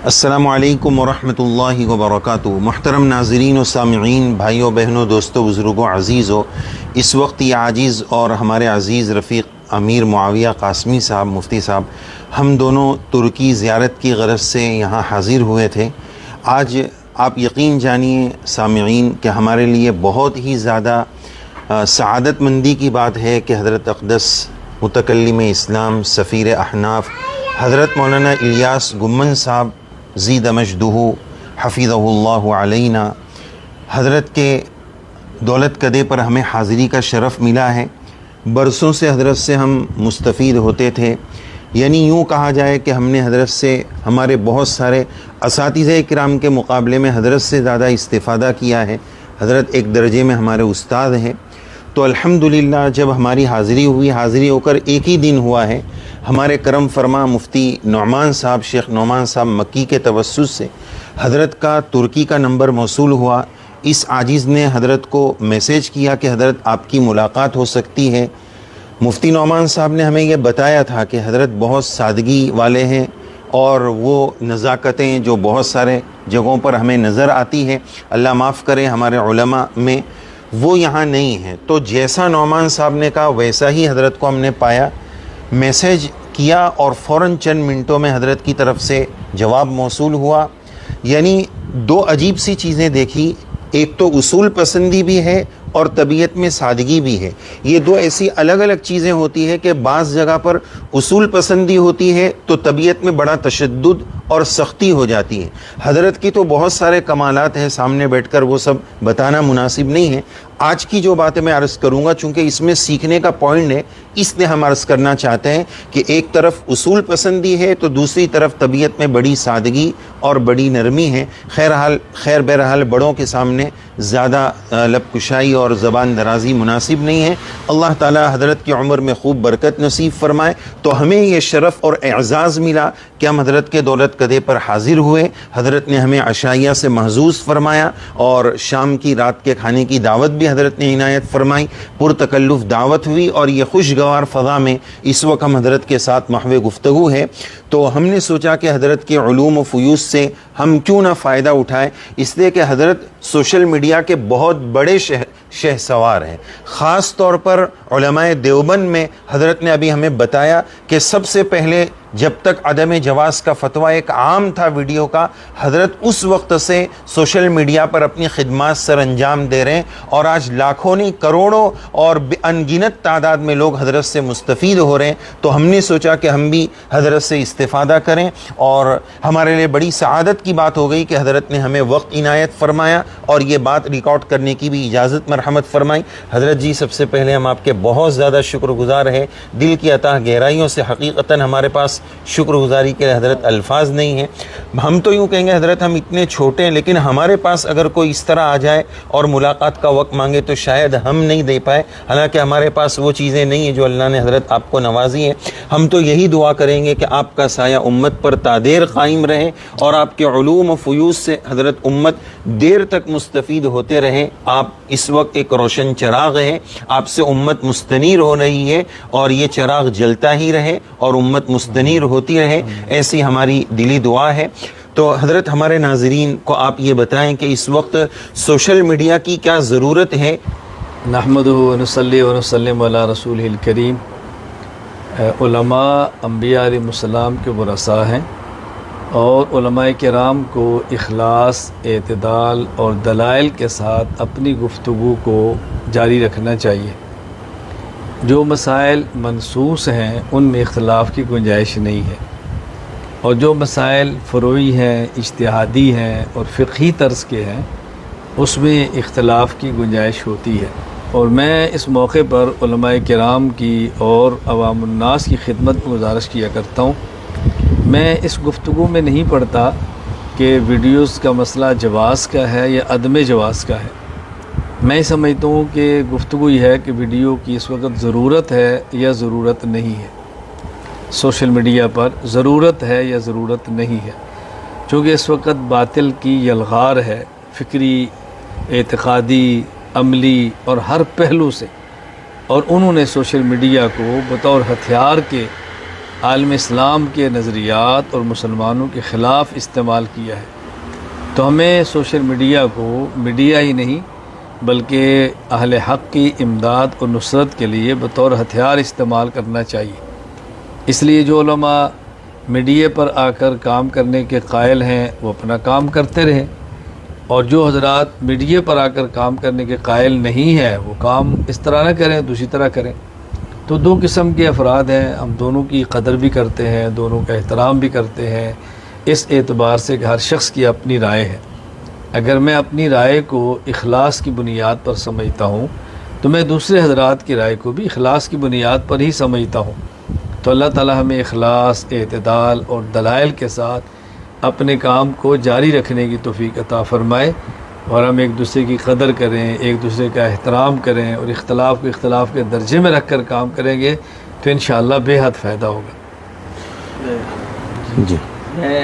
السلام علیکم ورحمۃ اللہ وبرکاتہ۔ محترم ناظرین و سامعین، بھائیوں بہنوں، دوستوں، بزرگوں، عزیزوں، اس وقت یہ عاجز اور ہمارے عزیز رفیق امیر معاویہ قاسمی صاحب، مفتی صاحب، ہم دونوں ترکی زیارت کی غرض سے یہاں حاضر ہوئے تھے۔ آج آپ یقین جانیے سامعین کہ ہمارے لیے بہت ہی زیادہ سعادت مندی کی بات ہے کہ حضرت اقدس متکلم اسلام سفیر احناف حضرت مولانا الیاس گمن صاحب زید مجدہ حفظہ اللہ علینا، حضرت کے دولت کدے پر ہمیں حاضری کا شرف ملا ہے۔ برسوں سے حضرت سے ہم مستفید ہوتے تھے، یعنی یوں کہا جائے کہ ہم نے حضرت سے ہمارے بہت سارے اساتذہ کرام کے مقابلے میں حضرت سے زیادہ استفادہ کیا ہے۔ حضرت ایک درجے میں ہمارے استاد ہیں۔ تو الحمدللہ جب ہماری حاضری ہوئی، حاضری ہو کر ایک ہی دن ہوا ہے، ہمارے کرم فرما مفتی نعمان صاحب، شیخ نعمان صاحب مکی کے توسط سے حضرت کا ترکی کا نمبر موصول ہوا۔ اس عاجز نے حضرت کو میسیج کیا کہ حضرت آپ کی ملاقات ہو سکتی ہے۔ مفتی نعمان صاحب نے ہمیں یہ بتایا تھا کہ حضرت بہت سادگی والے ہیں اور وہ نزاکتیں جو بہت سارے جگہوں پر ہمیں نظر آتی ہے، اللہ معاف کرے ہمارے علماء میں، وہ یہاں نہیں ہیں۔ تو جیسا نعمان صاحب نے کہا ویسا ہی حضرت کو ہم نے پایا، میسیج کیا اور فوراً چند منٹوں میں حضرت کی طرف سے جواب موصول ہوا۔ یعنی دو عجیب سی چیزیں دیکھی، ایک تو اصول پسندی بھی ہے اور طبیعت میں سادگی بھی ہے۔ یہ دو ایسی الگ الگ چیزیں ہوتی ہیں کہ بعض جگہ پر اصول پسندی ہوتی ہے تو طبیعت میں بڑا تشدد اور سختی ہو جاتی ہے۔ حضرت کی تو بہت سارے کمالات ہیں، سامنے بیٹھ کر وہ سب بتانا مناسب نہیں ہے۔ آج کی جو باتیں میں عرض کروں گا چونکہ اس میں سیکھنے کا پوائنٹ ہے، اس لیے ہم عرض کرنا چاہتے ہیں کہ ایک طرف اصول پسندی ہے تو دوسری طرف طبیعت میں بڑی سادگی اور بڑی نرمی ہے۔ خیر بہرحال بڑوں کے سامنے زیادہ لب کشائی اور زبان درازی مناسب نہیں ہے۔ اللہ تعالی حضرت کی عمر میں خوب برکت نصیب فرمائے۔ تو ہمیں یہ شرف اور اعزاز ملا کہ ہم حضرت کے دولت کدے پر حاضر ہوئے۔ حضرت نے ہمیں عشائیہ سے محظوظ فرمایا اور شام کی رات کے کھانے کی دعوت بھی حضرت نے عنایت فرمائی۔ پرتکلف دعوت ہوئی اور یہ خوشگوار فضا میں اس وقت ہم حضرت کے ساتھ محو گفتگو ہے۔ تو ہم نے سوچا کہ حضرت کے علوم و فیوض سے ہم کیوں نہ فائدہ اٹھائیں، اس لیے کہ حضرت سوشل میڈیا کے بہت بڑے شہ سوار ہیں۔ خاص طور پر علماء دیوبند میں حضرت نے ابھی ہمیں بتایا کہ سب سے پہلے جب تک عدم جواز کا فتویٰ ایک عام تھا ویڈیو کا، حضرت اس وقت سے سوشل میڈیا پر اپنی خدمات سر انجام دے رہے ہیں اور آج لاکھوں نہیں کروڑوں اور ان گنت تعداد میں لوگ حضرت سے مستفید ہو رہے ہیں۔ تو ہم نے سوچا کہ ہم بھی حضرت سے استفادہ کریں اور ہمارے لیے بڑی سعادت کی بات ہو گئی کہ حضرت نے ہمیں وقت عنایت فرمایا اور یہ بات ریکارڈ کرنے کی بھی اجازت مرحمت فرمائی۔ حضرت جی سب سے پہلے ہم آپ کے بہت زیادہ شکر گزار ہیں، دل کی عطا گہرائیوں سے حقیقتاً ہمارے پاس شکر گزاری کے حضرت الفاظ نہیں ہیں۔ ہم تو یوں کہیں گے حضرت ہم اتنے چھوٹے ہیں، لیکن ہمارے پاس اگر کوئی اس طرح آ جائے اور ملاقات کا وقت مانگے تو شاید ہم نہیں دے پائے، حالانکہ ہمارے پاس وہ چیزیں نہیں ہیں جو اللہ نے حضرت آپ کو نوازی ہیں۔ ہم تو یہی دعا کریں گے کہ آپ کا سایہ امت پر تادیر قائم رہے اور آپ کے علوم و فیوض سے حضرت امت دیر تک مستفید ہوتے رہیں۔ آپ اس وقت ایک روشن چراغ ہیں، آپ سے امت مستنیر ہو رہی ہے اور یہ چراغ جلتا ہی رہے اور امت مستنیر ہوتی رہے، ایسی ہماری دلی دعا ہے۔ تو حضرت ہمارے ناظرین کو آپ یہ بتائیں کہ اس وقت سوشل میڈیا کی کیا ضرورت ہے؟ نحمدہ ونصلی ونسلم علی رسولہ الکریم۔ علماء انبیاء علیہ السلام کے ورثاء ہیں اور علماء کرام کو اخلاص، اعتدال اور دلائل کے ساتھ اپنی گفتگو کو جاری رکھنا چاہیے۔ جو مسائل منصوص ہیں ان میں اختلاف کی گنجائش نہیں ہے، اور جو مسائل فروعی ہیں، اجتہادی ہیں اور فقہی طرز کے ہیں اس میں اختلاف کی گنجائش ہوتی ہے۔ اور میں اس موقع پر علماء کرام کی اور عوام الناس کی خدمت میں گزارش کیا کرتا ہوں، میں اس گفتگو میں نہیں پڑھتا کہ ویڈیوز کا مسئلہ جواز کا ہے یا عدم جواز کا ہے۔ میں سمجھتا ہوں کہ گفتگو یہ ہے کہ ویڈیو کی اس وقت ضرورت ہے یا ضرورت نہیں ہے، سوشل میڈیا پر ضرورت ہے یا ضرورت نہیں ہے، چونکہ اس وقت باطل کی یلغار ہے، فکری، اعتقادی، عملی اور ہر پہلو سے، اور انہوں نے سوشل میڈیا کو بطور ہتھیار کے عالم اسلام کے نظریات اور مسلمانوں کے خلاف استعمال کیا ہے، تو ہمیں سوشل میڈیا کو میڈیا ہی نہیں بلکہ اہل حق کی امداد اور نصرت کے لیے بطور ہتھیار استعمال کرنا چاہیے۔ اس لیے جو علماء میڈیا پر آ کر کام کرنے کے قائل ہیں وہ اپنا کام کرتے رہیں، اور جو حضرات میڈیا پر آ کر کام کرنے کے قائل نہیں ہیں وہ کام اس طرح نہ کریں، دوسری طرح کریں۔ تو دو قسم کے افراد ہیں، ہم دونوں کی قدر بھی کرتے ہیں، دونوں کا احترام بھی کرتے ہیں، اس اعتبار سے کہ ہر شخص کی اپنی رائے ہے۔ اگر میں اپنی رائے کو اخلاص کی بنیاد پر سمجھتا ہوں تو میں دوسرے حضرات کی رائے کو بھی اخلاص کی بنیاد پر ہی سمجھتا ہوں۔ تو اللہ تعالی ہمیں اخلاص، اعتدال اور دلائل کے ساتھ اپنے کام کو جاری رکھنے کی توفیق عطا فرمائے، اور ہم ایک دوسرے کی قدر کریں، ایک دوسرے کا احترام کریں، اور اختلاف کو اختلاف کے درجے میں رکھ کر کام کریں گے تو انشاءاللہ بے حد فائدہ ہوگا۔ جی میں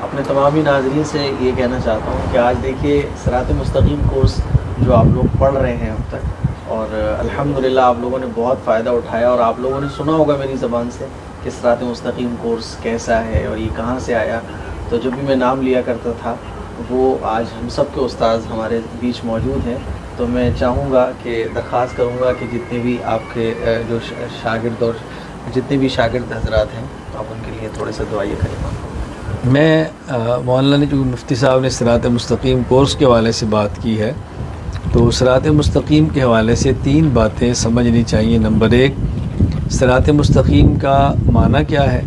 اپنے تمامی ناظرین سے یہ کہنا چاہتا ہوں کہ آج دیکھیے صراط مستقیم کورس جو آپ لوگ پڑھ رہے ہیں اب تک، اور الحمدللہ آپ لوگوں نے بہت فائدہ اٹھایا، اور آپ لوگوں نے سنا ہوگا میری زبان سے کہ صراط مستقیم کورس کیسا ہے اور یہ کہاں سے آیا۔ تو جب بھی میں نام لیا کرتا تھا وہ آج ہم سب کے استاذ ہمارے بیچ موجود ہیں، تو میں چاہوں گا کہ درخواست کروں گا کہ جتنے بھی آپ کے جو شاگرد اور جتنے بھی شاگرد حضرات ہیں آپ ان کے لیے تھوڑے سے دعائیہ کلمات۔ میں مولانا نے جو مفتی صاحب نے صراط مستقیم کورس کے حوالے سے بات کی ہے، تو صراط مستقیم کے حوالے سے 3 باتیں سمجھنی چاہیے۔ نمبر 1، صراط مستقیم کا معنی کیا ہے؟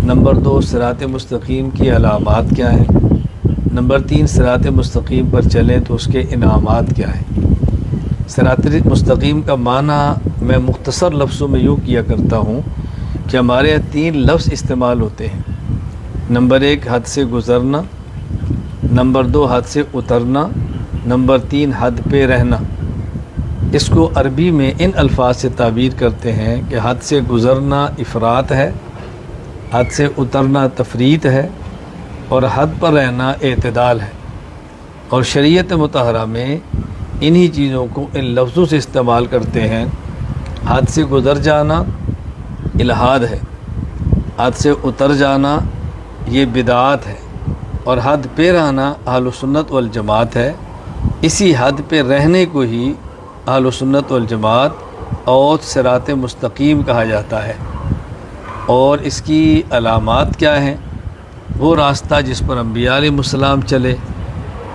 نمبر 2، صراط مستقیم کی علامات کیا ہیں؟ نمبر 3، صراط مستقیم پر چلیں تو اس کے انعامات کیا ہیں؟ صراط مستقیم کا معنی میں مختصر لفظوں میں یوں کیا کرتا ہوں کہ ہمارے یہاں 3 لفظ استعمال ہوتے ہیں۔ نمبر 1، حد سے گزرنا، نمبر 2، حد سے اترنا، نمبر 3، حد پہ رہنا۔ اس کو عربی میں ان الفاظ سے تعبیر کرتے ہیں کہ حد سے گزرنا افراط ہے، حد سے اترنا تفریط ہے، اور حد پر رہنا اعتدال ہے۔ اور شریعت مطہرہ میں انہی چیزوں کو ان لفظوں سے استعمال کرتے ہیں۔ حد سے گزر جانا الحاد ہے، حد سے اتر جانا یہ بدعات ہے، اور حد پہ رہنا اہل سنت والجماعت ہے۔ اسی حد پہ رہنے کو ہی اہل سنت والجماعت اور صراط مستقیم کہا جاتا ہے۔ اور اس کی علامات کیا ہیں؟ وہ راستہ جس پر انبیاء علیہ السلام چلے،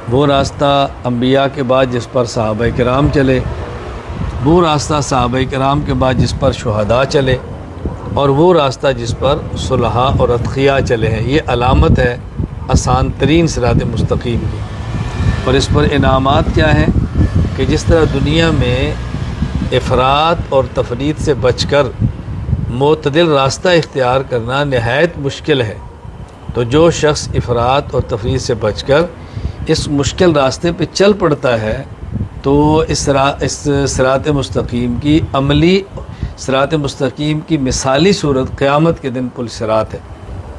وہ راستہ انبیاء کے بعد جس پر صحابہ کرام چلے، وہ راستہ صحابہ کرام کے بعد جس پر شہداء چلے، اور وہ راستہ جس پر صلحاء اور اتقیاء چلے ہیں۔ یہ علامت ہے آسان ترین صراط مستقیم کی۔ اور اس پر انعامات کیا ہیں کہ جس طرح دنیا میں افراط اور تفریط سے بچ کر معتدل راستہ اختیار کرنا نہایت مشکل ہے، تو جو شخص افراط اور تفریط سے بچ کر اس مشکل راستے پہ چل پڑتا ہے تو اس صراط مستقیم کی عملی صراط مستقیم کی مثالی صورت قیامت کے دن پل صراط ہے۔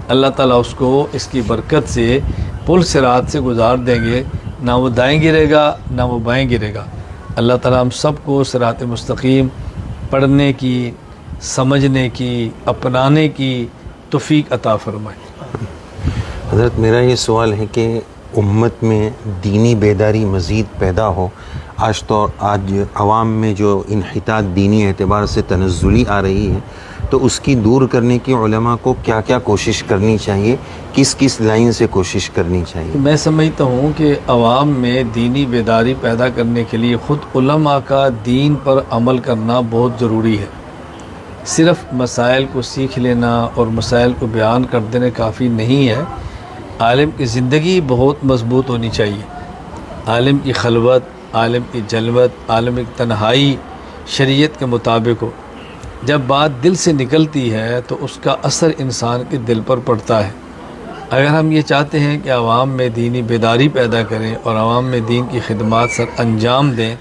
اللہ تعالیٰ اس کو اس کی برکت سے پل صراط سے گزار دیں گے، نہ وہ دائیں گرے گا نہ وہ بائیں گرے گا۔ اللہ تعالیٰ ہم سب کو صراط مستقیم پڑھنے کی، سمجھنے کی، اپنانے کی توفیق عطا فرمائے۔ حضرت میرا یہ سوال ہے کہ امت میں دینی بیداری مزید پیدا ہو۔ آج عوام میں جو انحطاط دینی اعتبار سے تنزلی آ رہی ہے، تو اس کی دور کرنے کی علماء کو کیا کیا کوشش کرنی چاہیے، کس کس لائن سے کوشش کرنی چاہیے؟ میں سمجھتا ہوں کہ عوام میں دینی بیداری پیدا کرنے کے لیے خود علماء کا دین پر عمل کرنا بہت ضروری ہے۔ صرف مسائل کو سیکھ لینا اور مسائل کو بیان کر دینا کافی نہیں ہے۔ عالم کی زندگی بہت مضبوط ہونی چاہیے۔ عالم کی خلوت، عالم کی جلوت، عالم کی تنہائی شریعت کے مطابق ہو۔ جب بات دل سے نکلتی ہے تو اس کا اثر انسان کے دل پر پڑتا ہے۔ اگر ہم یہ چاہتے ہیں کہ عوام میں دینی بیداری پیدا کریں اور عوام میں دین کی خدمات سر انجام دیں،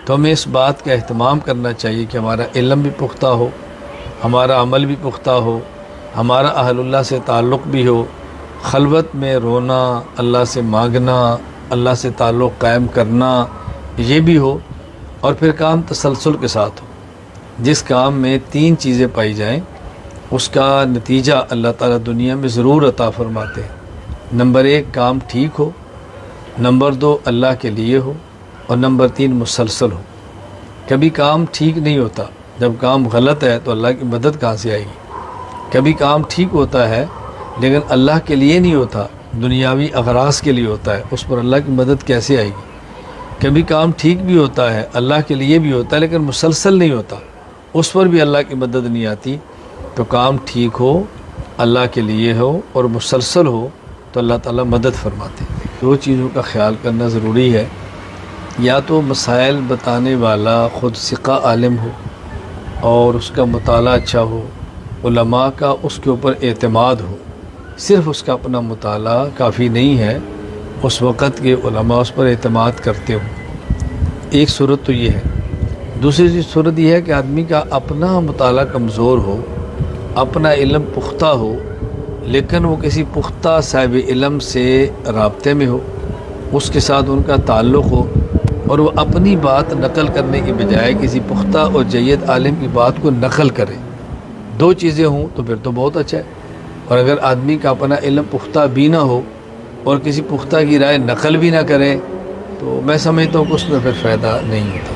تو ہمیں اس بات کا اہتمام کرنا چاہیے کہ ہمارا علم بھی پختہ ہو، ہمارا عمل بھی پختہ ہو، ہمارا اہل اللہ سے تعلق بھی ہو، خلوت میں رونا، اللہ سے مانگنا، اللہ سے تعلق قائم کرنا یہ بھی ہو، اور پھر کام تسلسل کے ساتھ ہو۔ جس کام میں 3 چیزیں پائی جائیں، اس کا نتیجہ اللہ تعالیٰ دنیا میں ضرور عطا فرماتے ہیں۔ نمبر 1 کام ٹھیک ہو، نمبر 2 اللہ کے لیے ہو، اور نمبر 3 مسلسل ہو۔ کبھی کام ٹھیک نہیں ہوتا، جب کام غلط ہے تو اللہ کی مدد کہاں سے آئے گی؟ کبھی کام ٹھیک ہوتا ہے لیکن اللہ کے لیے نہیں ہوتا، دنیاوی اغراض کے لیے ہوتا ہے، اس پر اللہ کی مدد کیسے آئے گی؟ کبھی کام ٹھیک بھی ہوتا ہے، اللہ کے لیے بھی ہوتا ہے، لیکن مسلسل نہیں ہوتا، اس پر بھی اللہ کی مدد نہیں آتی۔ تو کام ٹھیک ہو، اللہ کے لیے ہو اور مسلسل ہو تو اللہ تعالیٰ مدد فرماتے ہیں۔ 2 چیزوں کا خیال کرنا ضروری ہے، یا تو مسائل بتانے والا خود ثقہ عالم ہو اور اس کا مطالعہ اچھا ہو، علماء کا اس کے اوپر اعتماد ہو، صرف اس کا اپنا مطالعہ کافی نہیں ہے، اس وقت کے علماء اس پر اعتماد کرتے ہوں۔ ایک صورت تو یہ ہے۔ دوسری صورت یہ ہے کہ آدمی کا اپنا مطالعہ کمزور ہو، اپنا علم پختہ ہو، لیکن وہ کسی پختہ صاحب علم سے رابطے میں ہو، اس کے ساتھ ان کا تعلق ہو، اور وہ اپنی بات نقل کرنے کی بجائے کسی پختہ اور جید عالم کی بات کو نقل کرے۔ 2 چیزیں ہوں تو پھر تو بہت اچھا ہے، اور اگر آدمی کا اپنا علم پختہ بھی نہ ہو اور کسی پختہ کی رائے نقل بھی نہ کرے تو میں سمجھتا ہوں کہ اس میں پھر فائدہ نہیں ہوتا۔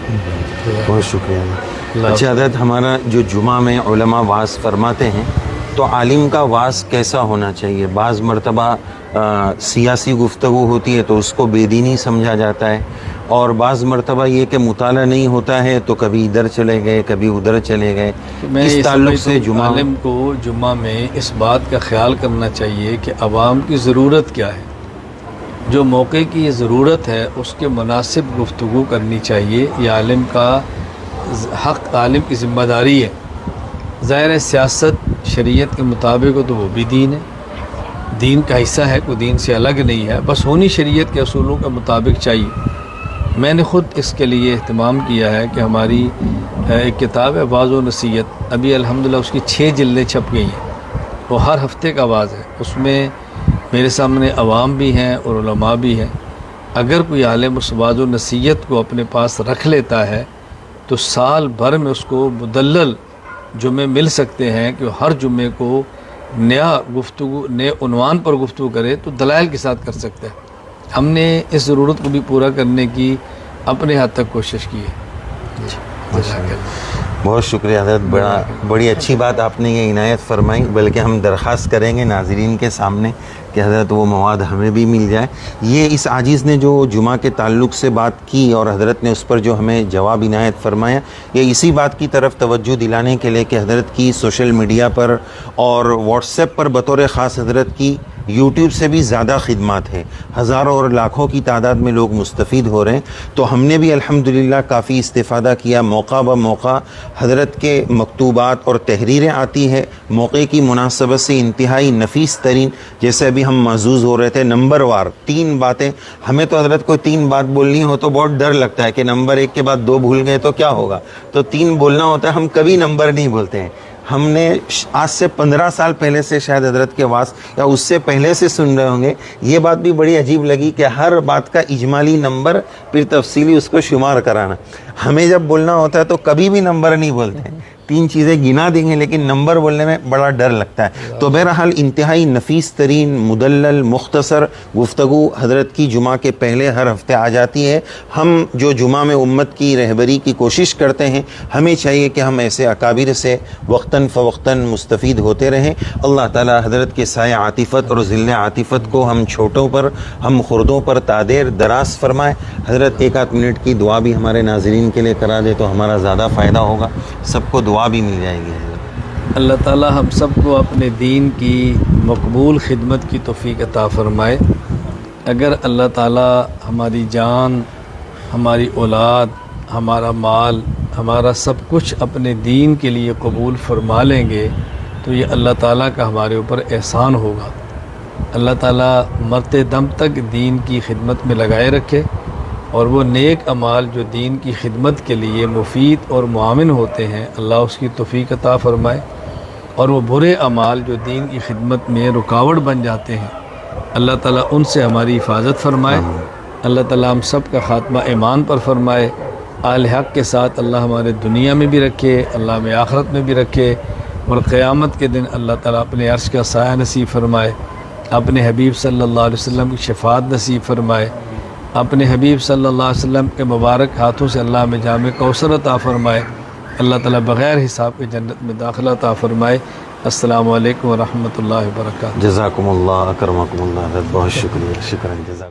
بہت شکریہ۔ اچھا حضرت، ہمارا جو جمعہ میں علماء وعظ فرماتے ہیں تو عالم کا وعظ کیسا ہونا چاہیے؟ بعض مرتبہ سیاسی گفتگو ہوتی ہے تو اس کو بے دینی سمجھا جاتا ہے، اور بعض مرتبہ یہ کہ مطالعہ نہیں ہوتا ہے تو کبھی ادھر چلے گئے کبھی ادھر چلے گئے۔ میں اس تعلق سے جمعہ عالم کو جمعہ میں اس بات کا خیال کرنا چاہیے کہ عوام کی ضرورت کیا ہے، جو موقع کی ضرورت ہے اس کے مناسب گفتگو کرنی چاہیے۔ یہ عالم کا حق، عالم کی ذمہ داری ہے۔ ظاہر ہے سیاست شریعت کے مطابق ہو تو وہ بھی دین ہے، دین کا حصہ ہے، کوئی دین سے الگ نہیں ہے، بس ہونی شریعت کے اصولوں کے مطابق چاہیے۔ میں نے خود اس کے لیے اہتمام کیا ہے کہ ہماری ایک کتاب ہے واعظ و نصیحت، ابھی الحمدللہ اس کی 6 جلدیں چھپ گئی ہیں، وہ ہر ہفتے کا واعظ ہے، اس میں میرے سامنے عوام بھی ہیں اور علماء بھی ہیں۔ اگر کوئی عالم اس واعظ و نصیحت کو اپنے پاس رکھ لیتا ہے تو سال بھر میں اس کو مدلل جمعے مل سکتے ہیں کہ وہ ہر جمعے کو نیا گفتگو، نئے عنوان پر گفتگو کرے تو دلائل کے ساتھ کر سکتا ہے۔ ہم نے اس ضرورت کو بھی پورا کرنے کی اپنے حد تک کوشش کی ہے۔ بہت شکریہ حضرت، بڑی اچھی بات آپ نے یہ عنایت فرمائی، بلکہ ہم درخواست کریں گے ناظرین کے سامنے کہ حضرت وہ مواد ہمیں بھی مل جائے۔ یہ اس عاجز نے جو جمعہ کے تعلق سے بات کی اور حضرت نے اس پر جو ہمیں جواب عنایت فرمایا، یہ اسی بات کی طرف توجہ دلانے کے لیے کہ حضرت کی سوشل میڈیا پر اور واٹس ایپ پر بطور خاص حضرت کی یوٹیوب سے بھی زیادہ خدمات ہیں، ہزاروں اور لاکھوں کی تعداد میں لوگ مستفید ہو رہے ہیں، تو ہم نے بھی الحمدللہ کافی استفادہ کیا۔ موقع بہ موقع حضرت کے مکتوبات اور تحریریں آتی ہے، موقع کی مناسبت سے انتہائی نفیس ترین، جیسے ابھی ہم محظوظ ہو رہے تھے، نمبر وار 3 باتیں۔ ہمیں تو حضرت کو 3 بات بولنی ہو تو بہت ڈر لگتا ہے کہ نمبر 1 کے بعد 2 بھول گئے تو کیا ہوگا، تو 3 بولنا ہوتا ہے، ہم کبھی نمبر نہیں بولتے ہیں۔ ہم نے آج سے 15 سال پہلے سے شاید حضرت کے واس یا اس سے پہلے سے سن رہے ہوں گے، یہ بات بھی بڑی عجیب لگی کہ ہر بات کا اجمالی نمبر پھر تفصیلی اس کو شمار کرانا۔ ہمیں جب بولنا ہوتا ہے تو کبھی بھی نمبر نہیں بولتے ہیں، 3 چیزیں گنا دیں گے لیکن نمبر بولنے میں بڑا ڈر لگتا ہے۔ تو بہرحال انتہائی نفیس ترین مدلل مختصر گفتگو حضرت کی جمعہ کے پہلے ہر ہفتے آ جاتی ہے۔ ہم جو جمعہ میں امت کی رہبری کی کوشش کرتے ہیں، ہمیں چاہیے کہ ہم ایسے اکابر سے وقتاً فوقتاً مستفید ہوتے رہیں۔ اللہ تعالی حضرت کے سایہ عاطفت اور ذل عاطفت کو ہم چھوٹوں پر، ہم خردوں پر تادیر دراز فرمائے۔ حضرت 1 منٹ کی دعا بھی ہمارے ناظرین کے لیے کرا دے تو ہمارا زیادہ فائدہ ہوگا، سب کو دعا بھی مل جائے گی۔ اللہ تعالی ہم سب کو اپنے دین کی مقبول خدمت کی توفیق عطا فرمائے۔ اگر اللہ تعالی ہماری جان، ہماری اولاد، ہمارا مال، ہمارا سب کچھ اپنے دین کے لیے قبول فرما لیں گے تو یہ اللہ تعالیٰ کا ہمارے اوپر احسان ہوگا۔ اللہ تعالیٰ مرتے دم تک دین کی خدمت میں لگائے رکھے، اور وہ نیک اعمال جو دین کی خدمت کے لیے مفید اور معاون ہوتے ہیں، اللہ اس کی توفیق عطا فرمائے، اور وہ برے اعمال جو دین کی خدمت میں رکاوٹ بن جاتے ہیں، اللہ تعالیٰ ان سے ہماری حفاظت فرمائے۔ اللہ تعالیٰ ہم سب کا خاتمہ ایمان پر فرمائے، اہل حق کے ساتھ اللہ ہمارے دنیا میں بھی رکھے، اللہ ہمیں آخرت میں بھی رکھے۔ اور قیامت کے دن اللہ تعالیٰ اپنے عرش کا سایہ نصیب فرمائے، اپنے حبیب صلی اللہ علیہ وسلم کی شفاعت نصیب فرمائے، اپنے حبیب صلی اللہ علیہ وسلم کے مبارک ہاتھوں سے اللہ میں جام کوثر عطا فرمائے، اللہ تعالیٰ بغیر حساب کے جنت میں داخلہ عطا فرمائے۔ السلام علیکم ورحمۃ اللہ وبرکاتہ۔ جزاکم اللہ، اکرمکم اللہ، بہت شکریہ، شکراً، جزاک